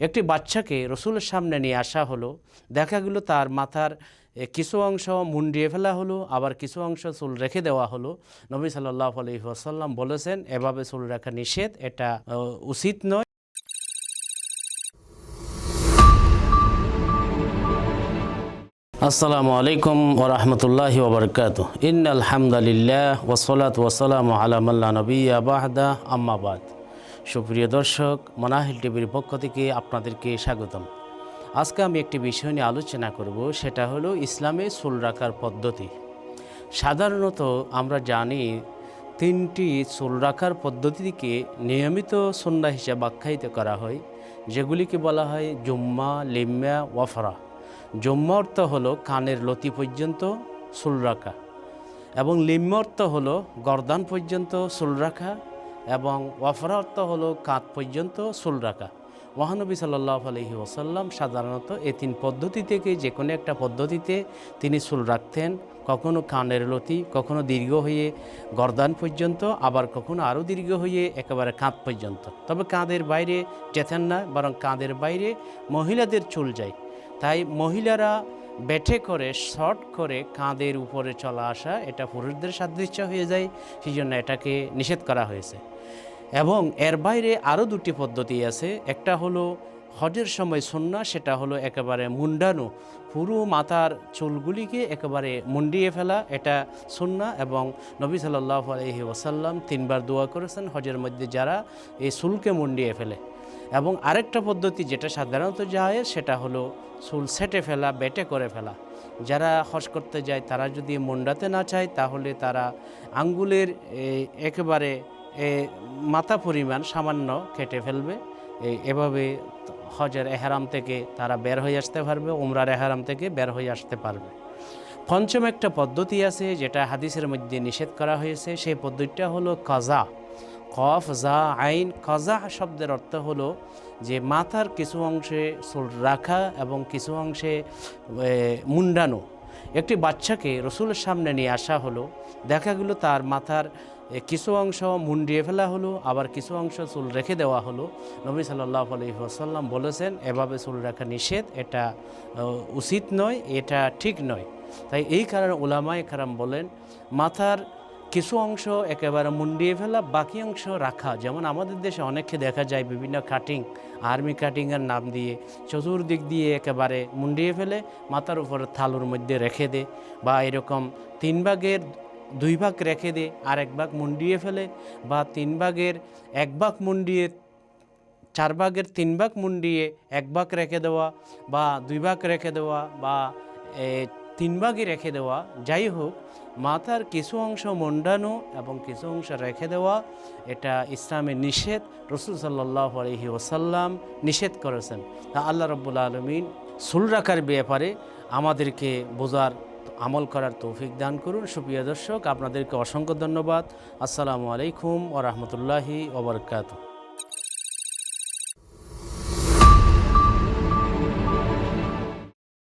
একটি বাচ্চাকে রসুলের সামনে নিয়ে আসা হলো। দেখা গেল তার মাথার কিছু অংশ মুন্ডিয়ে ফেলা হলো, আবার কিছু অংশ চুল রেখে দেওয়া হলো। নবী সাল্লাল্লাহু আলাইহি ওয়াসাল্লাম বলেছেন এভাবে চুল রাখা নিষেধ, এটা উচিত নয়। আসসালামু আলাইকুম ওয়া রাহমাতুল্লাহি ওয়া বারাকাতুহু। ইন্নাল হামদালিল্লাহ ওয়াসসালাতু ওয়াসসালামু আলা মান লা নাবিয়্যা বা'দা, আম্মা বাদ। সুপ্রিয় দর্শক, মানাহিল টিভির পক্ষ থেকে আপনাদেরকে স্বাগতম। আজকে আমি একটি বিষয় নিয়ে আলোচনা করব, সেটা হলো ইসলামে চুল রাখার পদ্ধতি। সাধারণত আমরা জানি তিনটি চুল রাখার পদ্ধতিকে নিয়মিত সুন্নাহ হিসেবে আখ্যায়িত করা হয়, যেগুলিকে বলা হয় জুম্মা, লিম্মা, ওয়াফরা। জুম্মা অর্থ হলো কানের লতি পর্যন্ত চুল রাখা, এবং লিম্মা অর্থ হলো গর্দান পর্যন্ত চুল রাখা, এবং ওয়াফরা অর্থ হলো কাঁধ পর্যন্ত চুল রাখা। মহানবী সাল্লাল্লাহু আলাইহি ওয়াসাল্লাম সাধারণত এই তিন পদ্ধতি থেকে যে কোনো একটা পদ্ধতিতে তিনি চুল রাখতেন। কখনো কানের লতি, কখনো দীর্ঘ হয়ে গর্দান পর্যন্ত, আবার কখনো আরও দীর্ঘ হয়ে একেবারে কাঁধ পর্যন্ত। তবে কাঁধের বাইরে যেতেন না, বরং কাঁধের বাইরে মহিলাদের চুল যায়। তাই মহিলারা বেটে করে শর্ট করে কাঁধের উপরে চলা আসা, এটা পুরুষদের সাদৃশ্য হয়ে যায়, সেই জন্য এটাকে নিষেধ করা হয়েছে। এবং এর বাইরে আরও দুটি পদ্ধতি আছে। একটা হলো হজের সময় সুন্নাহ, সেটা হলো একেবারে মুন্ডানো, পুরো মাথার চুলগুলিকে একেবারে মুন্ডিয়ে ফেলা, এটা সুন্নাহ। এবং নবী সাল্লাল্লাহু আলাইহি ওয়াসাল্লাম 3 বার দোয়া করেছেন হজের মধ্যে যারা এই চুলকে মুন্ডিয়ে ফেলে। এবং আরেকটা পদ্ধতি যেটা সাধারণত যায়, সেটা হলো চুল সেটে ফেলা, বেটে করে ফেলা। যারা হজ করতে যায় তারা যদি মুন্ডাতে না চায়, তাহলে তারা আঙ্গুলের একেবারে মাথা পরিমাণ সামান্য কেটে ফেলবে। এভাবে হজের এহরাম থেকে তারা বের হয়ে আসতে পারবে, উমরার এহরাম থেকে বের হয়ে আসতে পারবে। পঞ্চম একটা পদ্ধতি আছে যেটা হাদিসের মধ্যে নিষেধ করা হয়েছে, সেই পদ্ধতিটা হলো কাজা। কফ জা আইন। কাজা শব্দের অর্থ হলো যে মাথার কিছু অংশে চুল রাখা এবং কিছু অংশে মুন্ডানো। একটি বাচ্চাকে রসুলের সামনে নিয়ে আসা হলো। দেখা গেল তার মাথার কিছু অংশ মুন্ডিয়ে ফেলা হলো, আবার কিছু অংশ চুল রেখে দেওয়া হলো। নবী সাল্লাল্লাহু আলাইহি ওয়াসাল্লাম বলেছেন এভাবে চুল রাখা নিষেধ, এটা উচিত নয়, এটা ঠিক নয়। তাই এই কারণে উলামায়ে কেরাম বলেন মাথার কিছু অংশ একেবারে মুন্ডিয়ে ফেলা, বাকি অংশ রাখা। যেমন আমাদের দেশে অনেককে দেখা যায় বিভিন্ন কাটিং, আর্মি কাটিংয়ের নাম দিয়ে চতুর্দিক দিয়ে একেবারে মুন্ডিয়ে ফেলে মাথার উপরে থালুর মধ্যে রেখে দে, বা এরকম 3 ভাগের 2 ভাগ রেখে দে আর 1 ভাগ মুন্ডিয়ে ফেলে, বা 3 ভাগের 1 ভাগ মুন্ডিয়ে 4 ভাগের 3 ভাগ মুন্ডিয়ে 1 ভাগ রেখে দেওয়া, বা 2 ভাগ রেখে দেওয়া, বা 3 ভাগই রেখে দেওয়া। যাই হোক, মাথার কিছু অংশ মুন্ডানো এবং কিছু অংশ রেখে দেওয়া, এটা ইসলামের নিষেধ। রাসূল সাল্লাল্লাহু আলাইহি ওয়াসাল্লাম নিষেধ করেছেন। তা আল্লাহ রাব্বুল আলামিন চুল রাখার ব্যাপারে আমাদেরকে বোঝার, আমল করার তৌফিক দান করুন। সুপ্রিয় দর্শক, আপনাদেরকে অসংখ্য ধন্যবাদ। আসসালামু আলাইকুম ওয়া রাহমাতুল্লাহি ওয়া বারাকাতুহু।